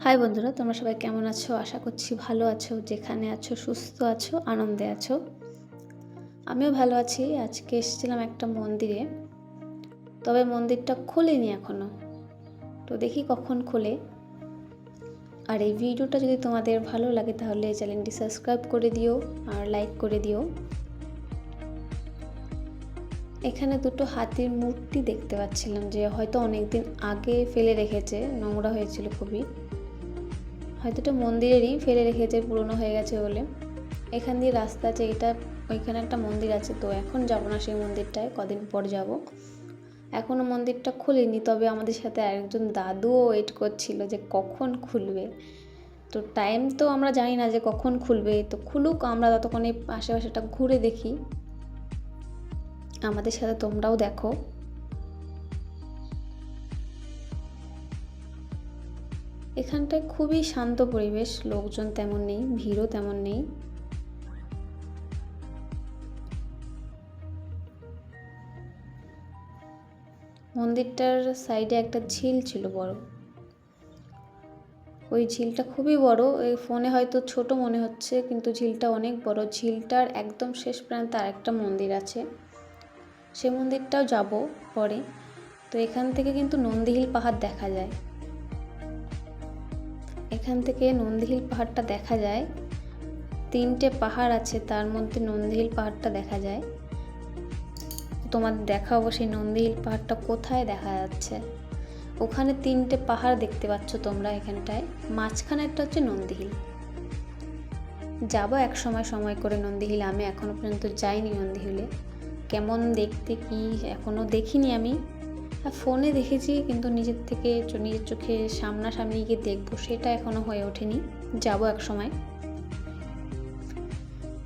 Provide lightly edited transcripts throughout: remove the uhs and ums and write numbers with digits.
High বন্ধুরা, তোমরা সবাই কেমন আছো? আশা করছি ভালো আছো। যেখানে আছো সুস্থ আছো, আনন্দে আছো। আমিও ভালো আছি। আজকে এসেছিলাম একটা মন্দিরে, তবে মন্দিরটা খোলেনি এখনও। তো দেখি কখন খোলে। আর এই ভিডিওটা যদি তোমাদের ভালো লাগে তাহলে চ্যানেলটি সাবস্ক্রাইব করে দিও আর লাইক করে দিও। এখানে দুটো হাতির মূর্তি দেখতে পাচ্ছিলাম, যে হয়তো অনেকদিন আগে ফেলে রেখেছে, নোংরা হয়েছিল খুবই। হয়তো এটা মন্দিরেরই ফেলে রেখেছে, পুরনো হয়ে গেছে বলে। এখান দিয়ে রাস্তা আছে, এটা ওইখানে একটা মন্দির আছে, তো এখন যাব না সেই মন্দিরটায়, কদিন পর যাব। এখনও মন্দিরটা খুলেনি, তবে আমাদের সাথে আরেকজন দাদুও ওয়েট করছিল যে কখন খুলবে। তো টাইম তো আমরা জানি না যে কখন খুলবে, তো খুলুক, আমরা ততক্ষণে আশেপাশেটা ঘুরে দেখি। আমাদের সাথে তোমরাও দেখো। এখানটায় খুবই শান্ত পরিবেশ, লোকজন তেমন নেই, ভিড়ও তেমন নেই। মন্দিরটার সাইডে একটা ঝিল ছিল বড়। ওই ঝিলটা খুবই বড়, এই ফোনে হয়তো ছোট মনে হচ্ছে, কিন্তু ঝিলটা অনেক বড়। ঝিলটার একদম শেষ প্রান্তে আরেকটা মন্দির আছে, সে মন্দিরটাও যাব পরে। তো এখান থেকে কিন্তু নন্দীহিল পাহাড় দেখা যায়। এখান থেকে নন্দীহিল পাহাড়টা দেখা যায়। 3টে পাহাড় আছে, তার মধ্যে নন্দীহিল পাহাড়টা দেখা যায়। তোমাদের দেখাবো সেই নন্দীহিল পাহাড়টা কোথায় দেখা যাচ্ছে। ওখানে 3টে পাহাড় দেখতে পাচ্ছ তোমরা এখানটায়, মাঝখানে একটা হচ্ছে নন্দীহিল। যাব এক সময় করে নন্দীহিল। আমি এখনও পর্যন্ত যাইনি নন্দীহিলে, কেমন দেখতে কি এখনও দেখিনি আমি। ফোনে দেখেছি, কিন্তু নিজের চোখে সামনাসামনি গিয়ে দেখবো সেটা এখনও হয়ে ওঠেনি। যাব এক সময়।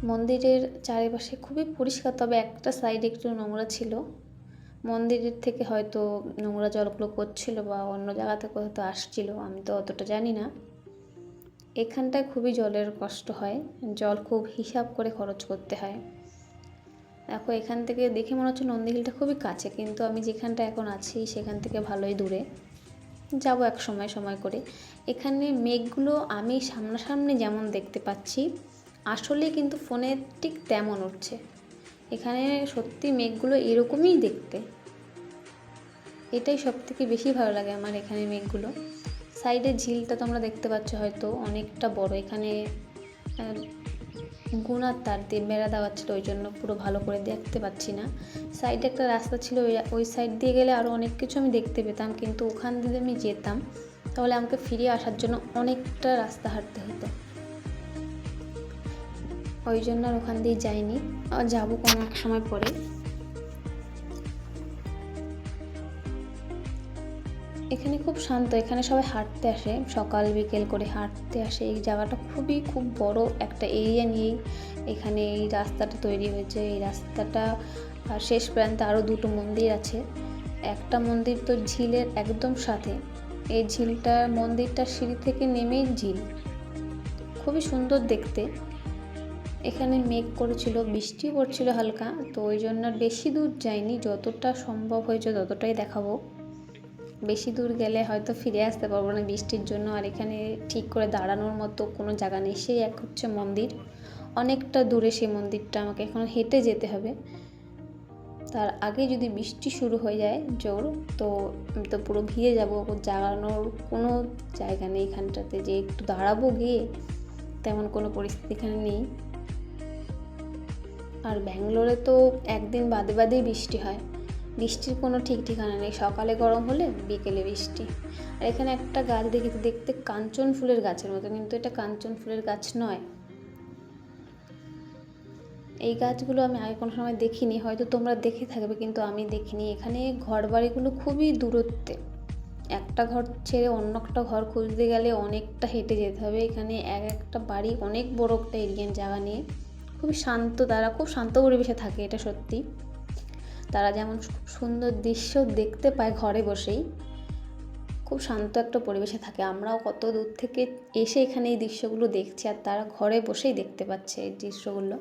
মন্দিরের চারিপাশে খুবই পরিষ্কার, তবে একটা সাইডে একটু নোংরা ছিল। মন্দিরের থেকে হয়তো নোংরা জলগুলো করছিল বা অন্য জায়গা থেকে হয়তো আসছিল, আমি তো অতটা জানি না। এখানটায় খুবই জলের কষ্ট হয়, জল খুব হিসাব করে খরচ করতে হয়। দেখো, এখান থেকে দেখে মনে হচ্ছে নন্দীহিলটা খুবই কাছে, কিন্তু আমি যেখানটা এখন আছি সেখান থেকে ভালোই দূরে। যাব এক সময় করে। এখানে মেঘগুলো আমি সামনাসামনি যেমন দেখতে পাচ্ছি, আসলে কিন্তু ফোনে ঠিক তেমন উঠছে। এখানে সত্যি মেঘগুলো এরকমই দেখতে। এটাই সবথেকে বেশি ভালো লাগে আমার এখানে মেঘগুলো। সাইডে ঝিলটা তোমরা দেখতে পাচ্ছ হয়তো, অনেকটা বড়। এখানে গুনার তার দিয়ে বেড়া দেওয়া ছিল, ওই জন্য পুরো ভালো করে দেখতে পাচ্ছি না। সাইডে একটা রাস্তা ছিল, ওই সাইড দিয়ে গেলে আরও অনেক কিছু আমি দেখতে পেতাম, কিন্তু ওখান দিয়ে আমি যেতাম তাহলে আমাকে ফিরে আসার জন্য অনেকটা রাস্তা হাঁটতে হতো, ওই জন্য আর ওখান দিয়ে যাইনি। আর যাবো কোনো এক সময় পরে। এখানে খুব শান্ত, এখানে সবাই হাঁটতে আসে, সকাল বিকেল করে হাঁটতে আসে। এই জায়গাটা খুব বড় একটা এরিয়া নিয়েই এখানে এই রাস্তাটা তৈরি হয়েছে। এই রাস্তাটা শেষ প্রান্তে আরও দুটো মন্দির আছে। একটা মন্দির তো ঝিলের একদম সাথে। এই মন্দিরটা সিঁড়ি থেকে নেমেই ঝিল, খুবই সুন্দর দেখতে। এখানে মেঘ করেছিল, বৃষ্টি পড়ছিল হালকা, তো ওই জন্য বেশি দূর যাইনি, যতটা সম্ভব হয়েছে ততটাই দেখাবো। বেশি দূর গেলে হয়তো ফিরে আসতে পারবো না বৃষ্টির জন্য। আর এখানে ঠিক করে দাঁড়ানোর মতো কোনো জায়গা নেই। সেই এক হচ্ছে মন্দির, অনেকটা দূরে সেই মন্দিরটা, আমাকে এখন হেঁটে যেতে হবে। তার আগে যদি বৃষ্টি শুরু হয়ে যায় জোর, তো আমি তো পুরো ভিজে যাবো। দাঁড়ানোর কোনো জায়গা নেই এখানটাতে, যে একটু দাঁড়াবো গিয়ে, তেমন কোনো পরিস্থিতি এখানে নেই। আর ব্যাঙ্গালোরে তো একদিন বাদে বৃষ্টি হয়, বৃষ্টির কোনো ঠিক ঠিকানা নেই। সকালে গরম হলে বিকেলে বৃষ্টি। আর এখানে একটা গাছ দেখতে কাঞ্চন ফুলের গাছের মতো, কিন্তু এটা কাঞ্চন ফুলের গাছ নয়। এই গাছগুলো আমি আগে কোনো সময় দেখিনি, হয়তো তোমরা দেখে থাকবে, কিন্তু আমি দেখিনি। এখানে ঘর বাড়িগুলো খুবই দূরত্বে, একটা ঘর ছেড়ে অন্য একটা ঘর খুঁজতে গেলে অনেকটা হেঁটে যেতে হবে। এখানে একটা বাড়ি অনেক বড় একটা এরিয়ার জায়গা নিয়ে, খুবই শান্ত, তারা খুব শান্ত পরিবেশে থাকে, এটা সত্যি। তারা যেমন খুব সুন্দর দৃশ্য দেখতে পায় ঘরে বসেই, খুব শান্ত একটা পরিবেশে থাকে। আমরাও কত দূর থেকে এসে এখানে এই দৃশ্যগুলো দেখছি, আর তারা ঘরে বসেই দেখতে পাচ্ছে এই দৃশ্যগুলো।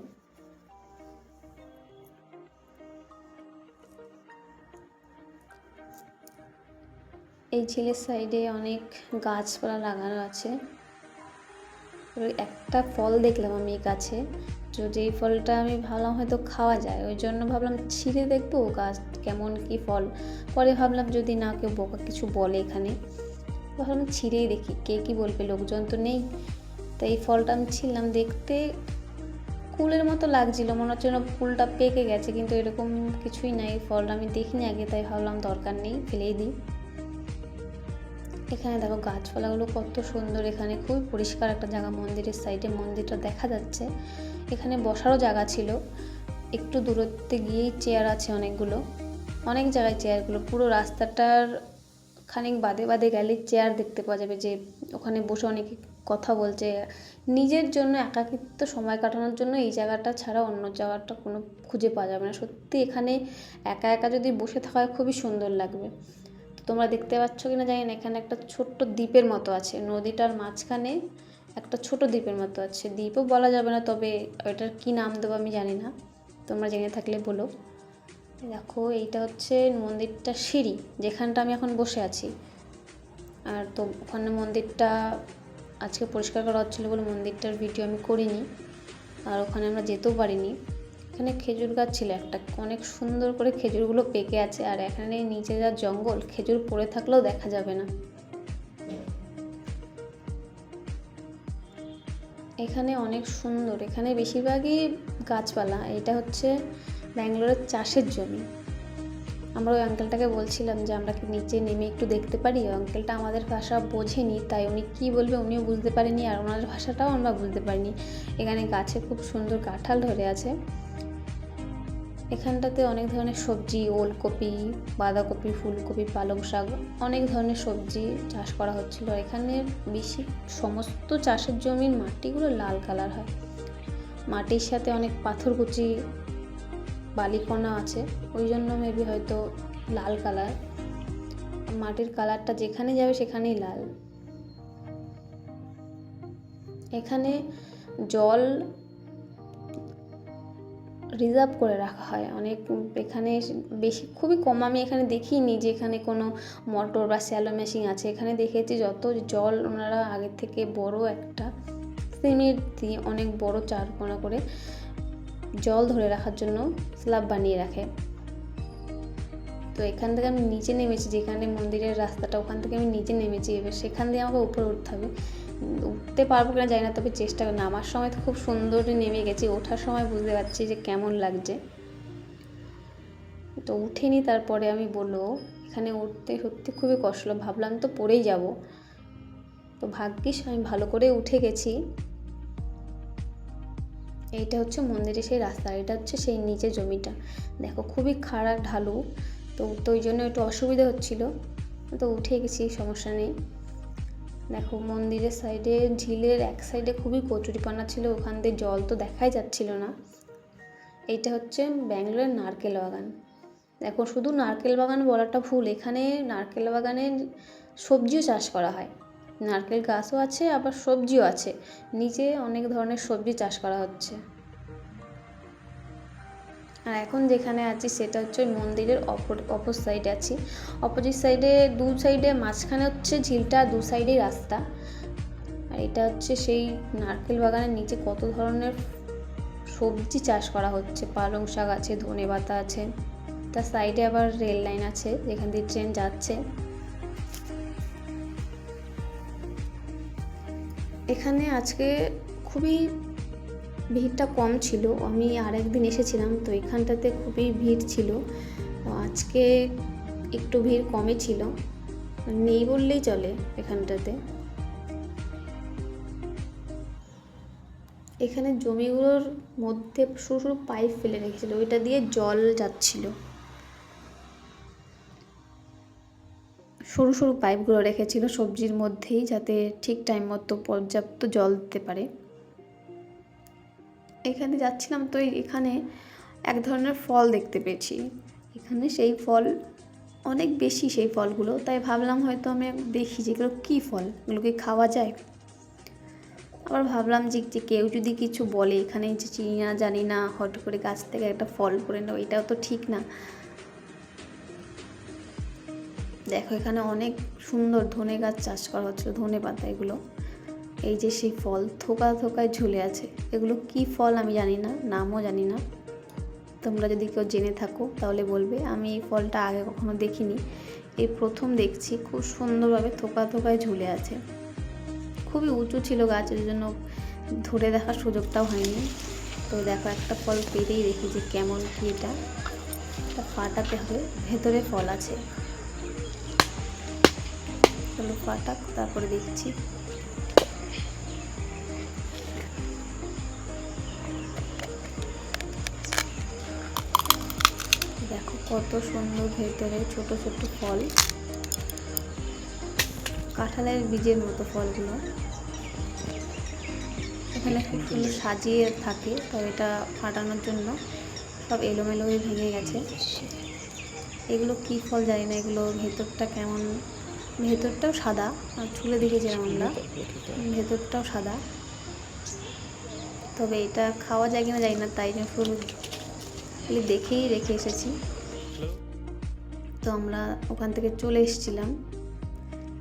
এই ঝিলের সাইডে অনেক গাছপালা লাগানো আছে। একটা ফল দেখলাম আমি এই গাছে, যদি এই ফলটা আমি ভাবলাম হয়তো খাওয়া যায়, ওই জন্য ভাবলাম ছিঁড়ে দেখবো গাছ কেমন কি ফল। পরে ভাবলাম যদি না কেউ বোকা কিছু বলে এখানে, ভাবলাম ছিঁড়েই দেখি কে কি বলবে, লোকজন তো নেই। তো এই ফলটা আমি ছিঁড়লাম, দেখতে কুলের মতো লাগছিল, মনে হচ্ছে না কুলটা পেকে গেছে, কিন্তু এরকম কিছুই নাই। ফলটা আমি দেখিনি আগে, তাই ভাবলাম দরকার নেই, ফেলেই দিই। এখানে দেখো গাছপালাগুলো কত সুন্দর, এখানে খুবই পরিষ্কার একটা জায়গা, মন্দিরের সাইডে মন্দিরটা দেখা যাচ্ছে। এখানে বসারও জায়গা ছিল, একটু দূরত্বে গিয়েই চেয়ার আছে অনেকগুলো, অনেক জায়গায় চেয়ারগুলো, পুরো রাস্তাটার খানিক বাদে বাদে গেলে চেয়ার দেখতে পাওয়া যাবে, যে ওখানে বসে অনেকে কথা বলছে নিজের জন্য, একাকিত্ব সময় কাটানোর জন্য। এই জায়গাটা ছাড়া অন্য জায়গাটা কোনো খুঁজে পাওয়া যাবে না। সত্যি এখানে একা একা যদি বসে থাকা হয় খুবই সুন্দর লাগবে। তোমরা দেখতে পাচ্ছ কিনা জানি না, এখানে একটা ছোট্ট দ্বীপের মতো আছে, নদীটার মাঝখানে একটা ছোট দ্বীপের মতো আছে, দ্বীপও বলা যাবে না, তবে ওইটার কি নাম দেবো আমি জানি না, তোমরা জেনে থাকলে বলো। দেখো এইটা হচ্ছে মন্দিরটা সিঁড়ি, যেখানটা আমি এখন বসে আছি। আর তো ওখানে মন্দিরটা আজকে পরিষ্কার করা হচ্ছিলো বলে মন্দিরটার ভিডিও আমি করিনি, আর ওখানে আমরা যেতেও পারিনি। এখানে খেজুর গাছ ছিল একটা, অনেক সুন্দর করে খেজুরগুলো পেকে আছে, আর এখানে নিচে যা জঙ্গল, খেজুর পড়ে থাকলেও দেখা যাবে না। এখানে অনেক সুন্দর, এখানে বেশিরভাগই গাছপালা। এটা হচ্ছে ব্যাঙ্গালোরের চাষের জমি। আমরা ওই আঙ্কেলটাকে বলছিলাম যে আমরা কি নিচে নেমে একটু দেখতে পারি, ওই আঙ্কেলটা আমাদের ভাষা বোঝেনি, তাই উনি কী বলবে উনিও বুঝতে পারেনি, আর ওনার ভাষাটাও আমরা বুঝতে পারিনি। এখানে গাছে খুব সুন্দর কাঁঠাল ধরে আছে। এখানটাতে অনেক ধরনের সবজি, ওলকপি, বাঁধাকপি, ফুলকপি, পালং শাক, অনেক ধরনের সবজি চাষ করা হচ্ছিল। এখানে বেশি সমস্ত চাষের জমির মাটিগুলো লাল কালার হয়, মাটির সাথে অনেক পাথরকুচি, বালিকণা আছে, ওই জন্য মেবি হয়তো লাল কালার। মাটির কালারটা যেখানে যাবে সেখানেই লাল। এখানে জল রিজার্ভ করে রাখা হয় অনেক, এখানে বেশি খুবই কম, আমি এখানে দেখিনি যে এখানে কোনো মোটর বা স্যালো মেশিন আছে। এখানে দেখেছি যত জল ওনারা আগে থেকে বড় একটা সিমেন্ট দিয়ে অনেক বড় চারকোনা করে জল ধরে রাখার জন্য স্ল্যাব বানিয়ে রাখে। তো এখান থেকে আমি নিচে নেমেছি, যেখানে মন্দিরের রাস্তাটা, ওখান থেকে আমি নিচে নেমেছি। এবার সেখান দিয়ে আমাকে উপরে উঠতে হবে, উঠতে পারবো কিনা জানি না, তবে চেষ্টা করি। নামার সময় তো খুব সুন্দরই নেমে গেছি, ওঠার সময় বুঝতে পারছি যে কেমন লাগছে। তো উঠিনি, তারপরে আমি বলবো এখানে উঠতে সত্যি খুবই কষ্ট, ভাবলাম তো পড়েই যাব, তো ভাগ্যিস আমি ভালো করে উঠে গেছি। এইটা হচ্ছে মন্দিরের সেই রাস্তা, এটা হচ্ছে সেই নিচে জমিটা। দেখো খুবই খাড়া ঢালু, তো ওই জন্য একটু অসুবিধা হচ্ছিল, তো উঠে গেছি, সমস্যা নেই। দেখো মন্দিরের সাইডে, ঝিলের এক সাইডে খুবই কচুরিপানা ছিল, ওখান দিয়ে জল তো দেখাই যাচ্ছিল না। এইটা হচ্ছে ব্যাঙ্গালোরের নারকেল বাগান। দেখো শুধু নারকেল বাগান বলাটা ভুল, এখানে নারকেল বাগানে সবজিও চাষ করা হয়, নারকেল গাছও আছে আবার সবজিও আছে, নিচে অনেক ধরনের সবজি চাষ করা হচ্ছে। আর এখন যেখানে আছি সেটা হচ্ছে ওই মন্দিরের অপর সাইডে আছি, অপোজিট সাইডে, দু সাইডে, মাঝখানে হচ্ছে ঝিলটা, দু সাইডেই রাস্তা। আর এটা হচ্ছে সেই নারকেল বাগানের নিচে কত ধরনের সবজি চাষ করা হচ্ছে, পালং শাক আছে, ধনেপাতা আছে, তার সাইডে আবার রেল লাইন আছে যেখান দিয়ে ট্রেন যাচ্ছে। এখানে আজকে খুবই ভিড়টা কম ছিল, আমি আরেকদিন এসেছিলাম তো এখানটাতে খুবই ভিড় ছিল, আজকে একটু ভিড় কমই ছিল, নেই বললেই চলে এখানটাতে। এখানে জমিগুলোর মধ্যে সরু সরু পাইপ ফেলে রেখেছিল, ওইটা দিয়ে জল যাচ্ছিল, সরু সরু পাইপগুলো রেখেছিল সবজির মধ্যেই, যাতে ঠিক টাইম মতো পর্যাপ্ত জল দিতে পারে। এখানে যাচ্ছিলাম তো এখানে এক ধরনের ফল দেখতে পেয়েছি, এখানে সেই ফল অনেক বেশি, সেই ফলগুলো, তাই ভাবলাম হয়তো আমি দেখি যে এগুলো কী ফল, এগুলোকে খাওয়া যায়। আবার ভাবলাম যে কেউ যদি কিছু বলে এখানে, যে চিনি না জানি না, হট করে গাছ থেকে একটা ফল করে নেব, এটাও তো ঠিক না। দেখো এখানে অনেক সুন্দর ধনে গাছ চাষ করা হচ্ছিল, ধনে পাতা এগুলো। এই যে সেই ফল থোকা থোকায় ঝুলে আছে, এগুলো কি ফল আমি জানি না, নামও জানি না। তোমরা যদি কেউ জেনে থাকো তাহলে বলবে। আমি এই ফলটা আগে কখনো দেখিনি, এই প্রথম দেখছি। খুব সুন্দরভাবে থোকা থোকায় ঝুলে আছে। খুবই উঁচু ছিল গাছের জন্য ধরে দেখার সুযোগটাও হয়নি। তো দেখো একটা ফল পেরেই দেখি যে কেমন কি। এটা ফাটাতে হবে, ভেতরে ফল আছে। চলো ফাটাক, তারপরে দেখছি। দেখো কত সুন্দর ভেতরে ছোট ছোট ফল, কাঁঠালের বীজের মতো ফলগুলো। এখানে খুব সুন্দর সাজিয়ে থাকে, তো এটা ফাটানোর জন্য সব এলোমেলো হয়ে ভেঙে গেছে। এগুলো কি ফল জানি না, এগুলো ভেতরটা কেমন, ভেতরটাও সাদা, আর ছুলে দেখেছিলাম আমরা, ভেতরটাও সাদা। তবে এটা খাওয়া যায় কিনা জানি না, তাই জন্য শুধু দেখেই রেখে এসেছি। তো আমরা ওখান থেকে চলে এসেছিলাম।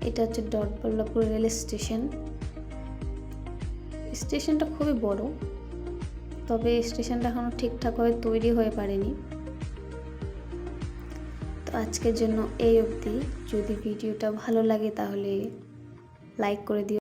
এটা হচ্ছে ডটবল্লভপুর রেল স্টেশন। স্টেশনটা খুবই বড়, তবে স্টেশনটা এখনও ঠিকঠাকভাবে তৈরি হয়ে পারেনি। তো আজকের জন্য এই অবধি। যদি ভিডিওটা ভালো লাগে তাহলে লাইক করে দিও।